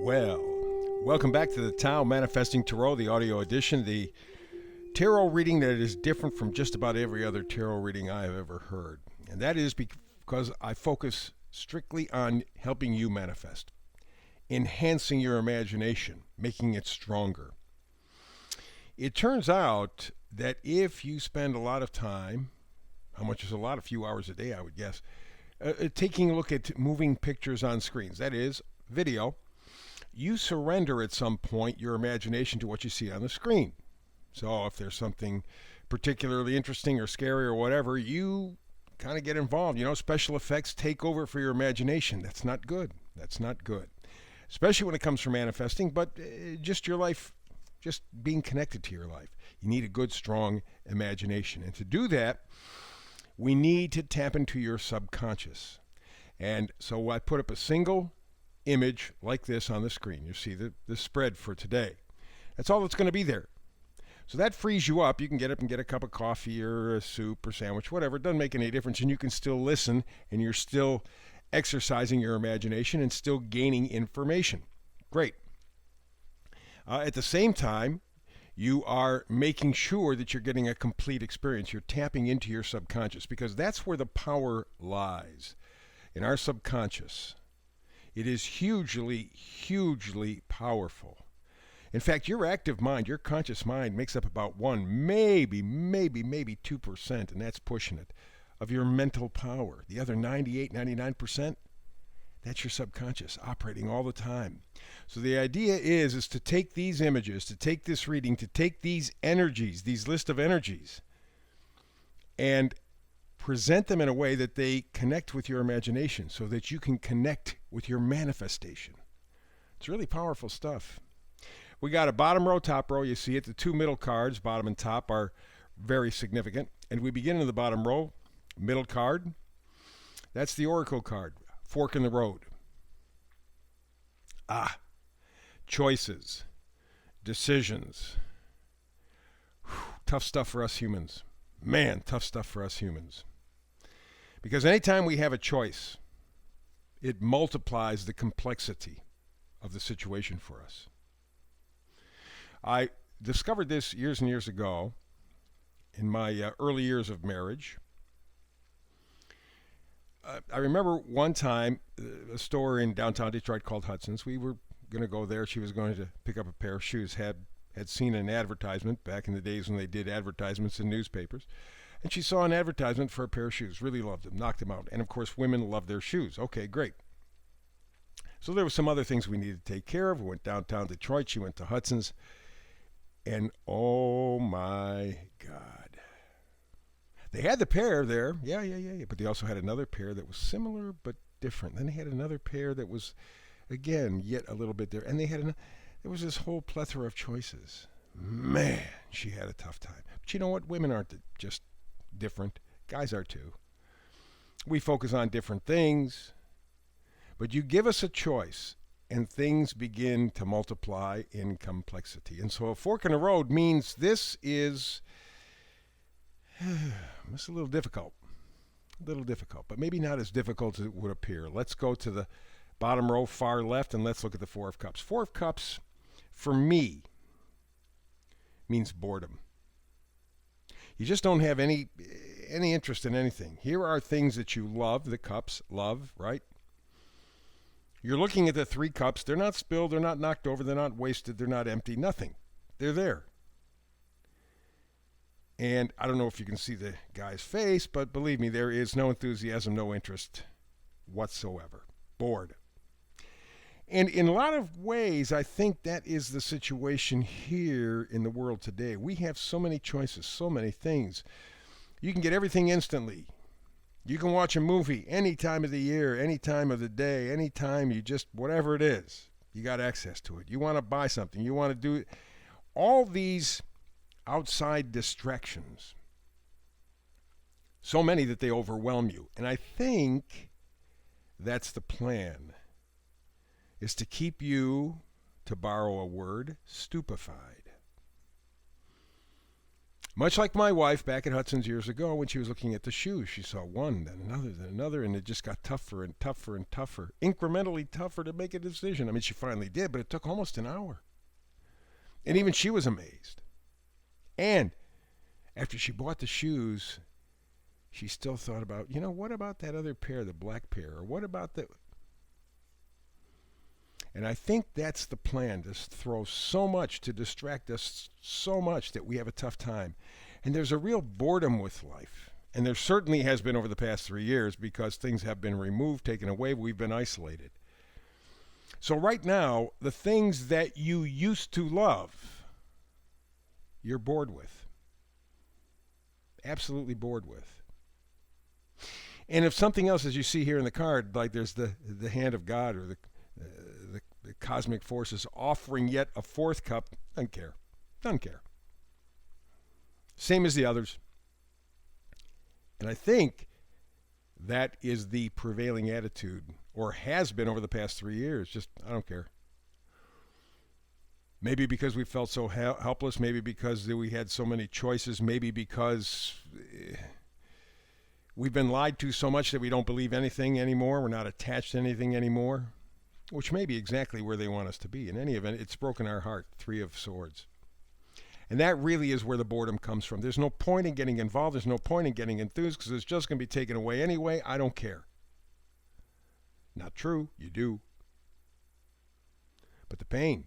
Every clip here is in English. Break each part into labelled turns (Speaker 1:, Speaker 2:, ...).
Speaker 1: Well, welcome back to the Tao Manifesting Tarot, the audio edition, the tarot reading that is different from just about every other tarot reading I have ever heard. And that is because I focus strictly on helping you manifest, enhancing your imagination, making it stronger. It turns out that if you spend a lot of time, how much is a lot? A few hours a day, I would guess, taking a look at moving pictures on screens, that is, video, you surrender at some point your imagination to what you see on the screen. So if there's something particularly interesting or scary or whatever, you kind of get involved. You know, special effects take over for your imagination. That's not good. That's not good. Especially when it comes from manifesting, but just your life, just being connected to your life. You need a good, strong imagination. And to do that, we need to tap into your subconscious. And so I put up a single image like this on the screen. You see the spread for today. That's all that's going to be there. So that frees you up. You can get up and get a cup of coffee or a soup or sandwich, whatever. It doesn't make any difference. And you can still listen, and you're still exercising your imagination and still gaining information. Great. At the same time, you are making sure that you're getting a complete experience. You're tapping into your subconscious because that's where the power lies, in our subconscious. It is hugely, hugely powerful. In fact, your active mind, your conscious mind, makes up about 1, maybe 2%, and that's pushing it, of your mental power. The other 98, 99%, that's your subconscious operating all the time. So the idea is to take these images, to take this reading, to take these energies, these list of energies, and present them in a way that they connect with your imagination so that you can connect with your manifestation. It's really powerful stuff. We got a bottom row, top row. You see it. The two middle cards, bottom and top, are very significant. And we begin in the bottom row, middle card. That's the Oracle card, fork in the road. Choices, decisions. Tough stuff for us humans. Man, tough stuff for us humans. Because anytime we have a choice, it multiplies the complexity of the situation for us. I discovered this years and years ago in my early years of marriage. I remember one time a store in downtown Detroit called Hudson's. We were going to go there. She was going to pick up a pair of shoes. Had seen an advertisement back in the days when they did advertisements in newspapers. And she saw an advertisement for a pair of shoes. Really loved them. Knocked them out. And, of course, women love their shoes. Okay, great. So there were some other things we needed to take care of. We went downtown Detroit. She went to Hudson's. And, oh, my God. They had the pair there. Yeah. But they also had another pair that was similar but different. Then they had another pair that was, again, yet a little bit there. And there was this whole plethora of choices. Man, she had a tough time. But you know what? Women aren't just different. Guys are too. We focus on different things. But you give us a choice, and things begin to multiply in complexity. And so a fork in the road means this is it's a little difficult. But maybe not as difficult as it would appear. Let's go to the bottom row, far left, and let's look at the Four of Cups. Four of Cups, for me, means boredom. You just don't have any interest in anything. Here are things that you love, the cups, love, right? You're looking at the 3 cups. They're not spilled, they're not knocked over, they're not wasted, they're not empty, nothing. They're there. And I don't know if you can see the guy's face, but believe me, there is no enthusiasm, no interest whatsoever. Bored. And in a lot of ways, I think that is the situation here in the world today. We have so many choices, so many things. You can get everything instantly. You can watch a movie any time of the year, any time of the day, any time you just, whatever it is, you got access to it. You want to buy something, you want to do it. All these outside distractions, so many that they overwhelm you. And I think that's the plan, is to keep you, to borrow a word, stupefied. Much like my wife back at Hudson's years ago when she was looking at the shoes. She saw one, then another, and it just got tougher and tougher and tougher, incrementally tougher to make a decision. I mean, she finally did, but it took almost an hour. And even she was amazed. And after she bought the shoes, she still thought about, what about that other pair, the black pair? Or what about the... And I think that's the plan, to throw so much, to distract us so much that we have a tough time. And there's a real boredom with life. And there certainly has been over the past 3 years, because things have been removed, taken away, we've been isolated. So right now, the things that you used to love, you're bored with. Absolutely bored with. And if something else, as you see here in the card, like there's the hand of God, or the cosmic forces offering yet a fourth cup, doesn't care. Doesn't care. Same as the others. And I think that is the prevailing attitude, or has been over the past 3 years. Just, I don't care. Maybe because we felt so helpless, maybe because we had so many choices, maybe because we've been lied to so much that we don't believe anything anymore. We're not attached to anything anymore, which may be exactly where they want us to be. In any event, it's broken our heart, 3 of Swords. And that really is where the boredom comes from. There's no point in getting involved. There's no point in getting enthused, because it's just going to be taken away anyway. I don't care. Not true. You do. But the pain.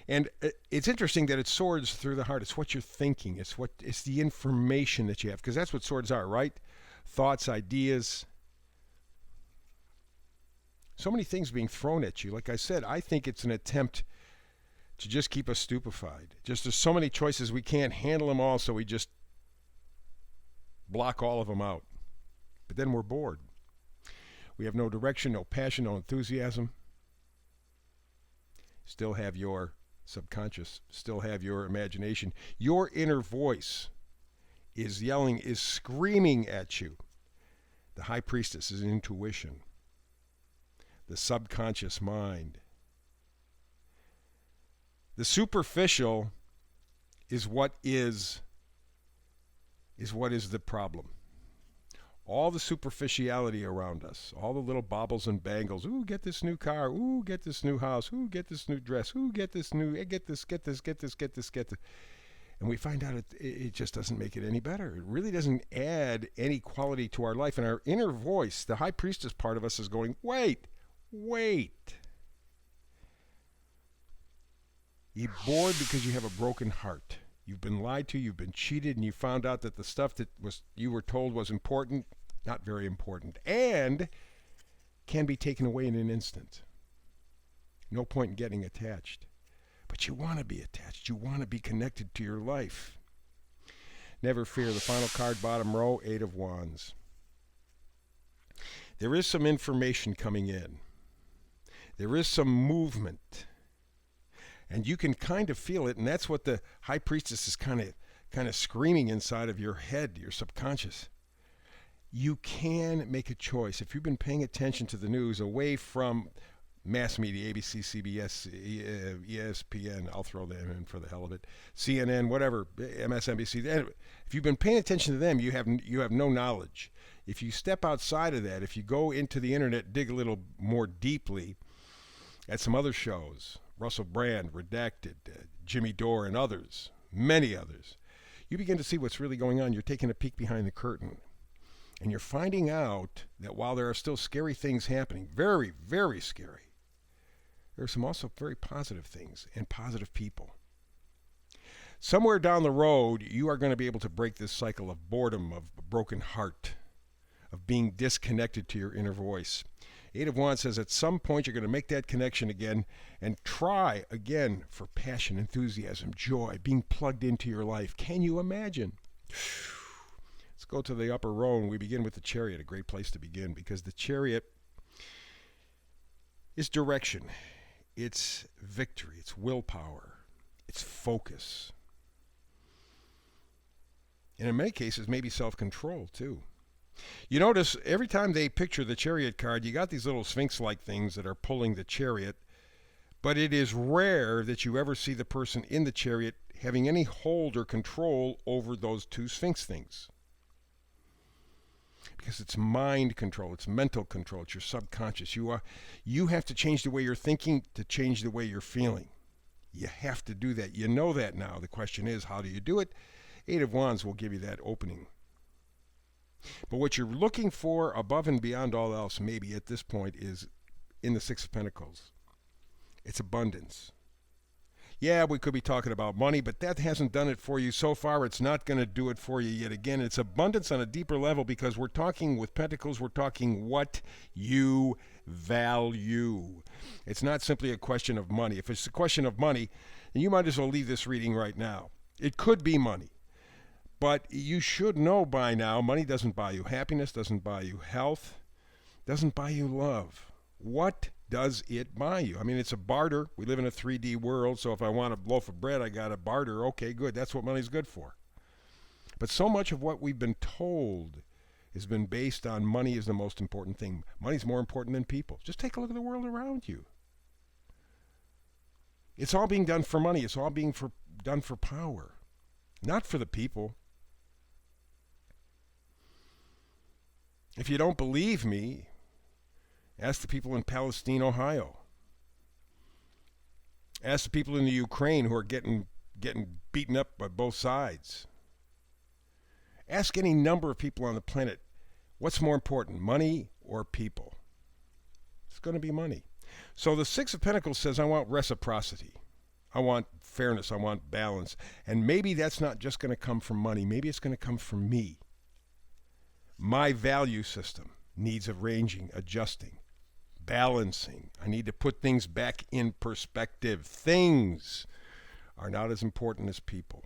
Speaker 1: And it's interesting that it's swords through the heart. It's what you're thinking. It's the information that you have, because that's what swords are, right? Thoughts, ideas. So many things being thrown at you. Like I said, I think it's an attempt to just keep us stupefied. Just there's so many choices, we can't handle them all, so we just block all of them out. But then we're bored. We have no direction, no passion, no enthusiasm. Still have your subconscious, still have your imagination. Your inner voice is yelling, is screaming at you. The high priestess is intuition. The subconscious mind. The superficial is what is the problem. All the superficiality around us, all the little baubles and bangles. Ooh, get this new car. Ooh, get this new house. Ooh, get this new dress. Ooh, get this new, get this. And we find out it just doesn't make it any better. It really doesn't add any quality to our life. And our inner voice, the high priestess part of us, is going, wait. You're bored because you have a broken heart. You've been lied to, you've been cheated, and you found out that the stuff that you were told was important, not very important, and can be taken away in an instant. No point in getting attached. But you want to be attached. You want to be connected to your life. Never fear. The final card, bottom row, 8 of Wands. There is some information coming in. There is some movement. And you can kind of feel it, and that's what the high priestess is kind of screaming inside of your head, your subconscious. You can make a choice. If you've been paying attention to the news away from mass media, ABC, CBS, ESPN, I'll throw them in for the hell of it, CNN, whatever, MSNBC, if you've been paying attention to them, you have no knowledge. If you step outside of that, if you go into the internet, dig a little more deeply at some other shows, Russell Brand, Redacted, Jimmy Dore, and others, many others, you begin to see what's really going on. You're taking a peek behind the curtain. And you're finding out that while there are still scary things happening, very, very scary, there are some also very positive things and positive people. Somewhere down the road, you are going to be able to break this cycle of boredom, of a broken heart, of being disconnected to your inner voice. 8 of Wands says at some point you're going to make that connection again and try again for passion, enthusiasm, joy, being plugged into your life. Can you imagine? Let's go to the upper row, and we begin with the Chariot, a great place to begin, because the Chariot is direction, it's victory, it's willpower, it's focus. And in many cases, maybe self-control, too. You notice every time they picture the Chariot card, you got these little Sphinx-like things that are pulling the chariot, but it is rare that you ever see the person in the chariot having any hold or control over those two Sphinx things. Because it's mind control, it's mental control, it's your subconscious. You have to change the way you're thinking to change the way you're feeling. You have to do that. You know that now. The question is, how do you do it? Eight of Wands will give you that opening. But what you're looking for above and beyond all else, maybe at this point, is in the Six of Pentacles. It's abundance. Yeah, we could be talking about money, but that hasn't done it for you so far. It's not going to do it for you yet again. It's abundance on a deeper level because we're talking with Pentacles, we're talking what you value. It's not simply a question of money. If it's a question of money, then you might as well leave this reading right now. It could be money. But you should know by now, money doesn't buy you happiness, doesn't buy you health, doesn't buy you love. What does it buy you? I mean, it's a barter. We live in a 3D world, so if I want a loaf of bread, I got to barter. Okay, good. That's what money's good for. But so much of what we've been told has been based on money is the most important thing. Money's more important than people. Just take a look at the world around you. It's all being done for money. It's all being done for power, not for the people. If you don't believe me, ask the people in Palestine, Ohio. Ask the people in the Ukraine who are getting beaten up by both sides. Ask any number of people on the planet, what's more important, money or people? It's going to be money. So the Six of Pentacles says, I want reciprocity. I want fairness. I want balance. And maybe that's not just going to come from money. Maybe it's going to come from me. My value system needs arranging, adjusting, balancing. I need to put things back in perspective. Things are not as important as people.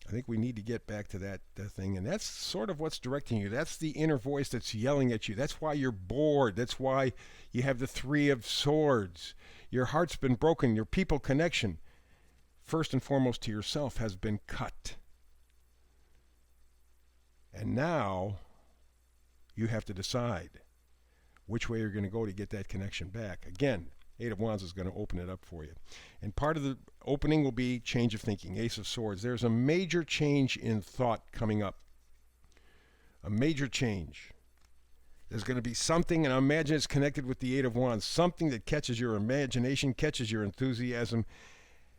Speaker 1: I think we need to get back to that thing, and that's sort of what's directing you. That's the inner voice that's yelling at you. That's why you're bored. That's why you have the Three of Swords. Your heart's been broken. Your people connection, first and foremost to yourself, has been cut. And now you have to decide which way you're going to go to get that connection back. Again, Eight of Wands is going to open it up for you. And part of the opening will be change of thinking, Ace of Swords. There's a major change in thought coming up. A major change. There's going to be something, and I imagine it's connected with the Eight of Wands, something that catches your imagination, catches your enthusiasm,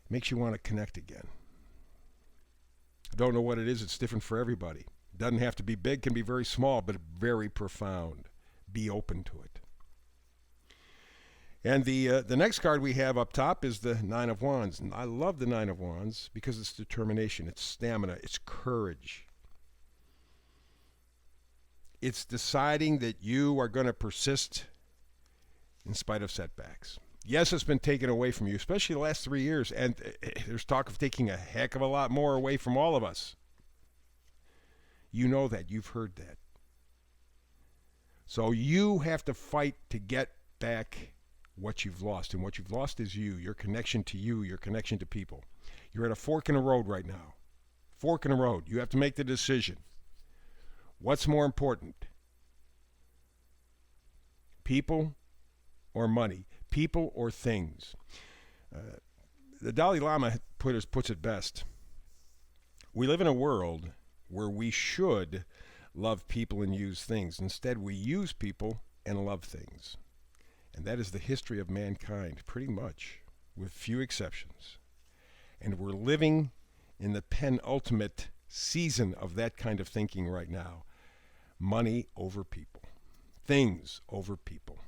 Speaker 1: makes you want to connect again. I don't know what it is. It's different for everybody. Doesn't have to be big, can be very small, but very profound. Be open to it. And the next card we have up top is the Nine of Wands. And I love the Nine of Wands because it's determination, it's stamina, it's courage. It's deciding that you are going to persist in spite of setbacks. Yes, it's been taken away from you, especially the last 3 years, and there's talk of taking a heck of a lot more away from all of us. You know that. You've heard that. So you have to fight to get back what you've lost. And what you've lost is your connection to you, your connection to people. You're at a fork in the road right now. Fork in the road. You have to make the decision. What's more important? People or money? People or things? The Dalai Lama puts it best. We live in a world where we should love people and use things. Instead, we use people and love things. And that is the history of mankind, pretty much, with few exceptions. And we're living in the penultimate season of that kind of thinking right now. Money over people. Things over people.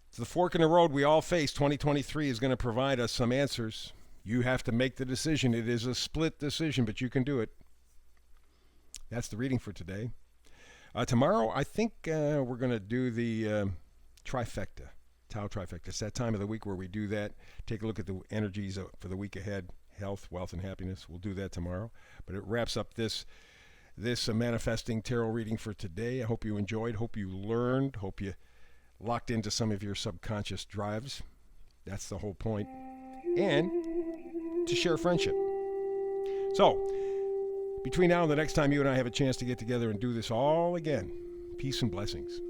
Speaker 1: It's the fork in the road we all face. 2023 is going to provide us some answers. You have to make the decision. It is a split decision, but you can do it. That's the reading for today. Tomorrow, I think we're going to do the trifecta, Tau trifecta. It's that time of the week where we do that. Take a look at the energies for the week ahead, health, wealth, and happiness. We'll do that tomorrow. But it wraps up this manifesting tarot reading for today. I hope you enjoyed. Hope you learned. Hope you locked into some of your subconscious drives. That's the whole point. And to share friendship. So, between now and the next time you and I have a chance to get together and do this all again, peace and blessings.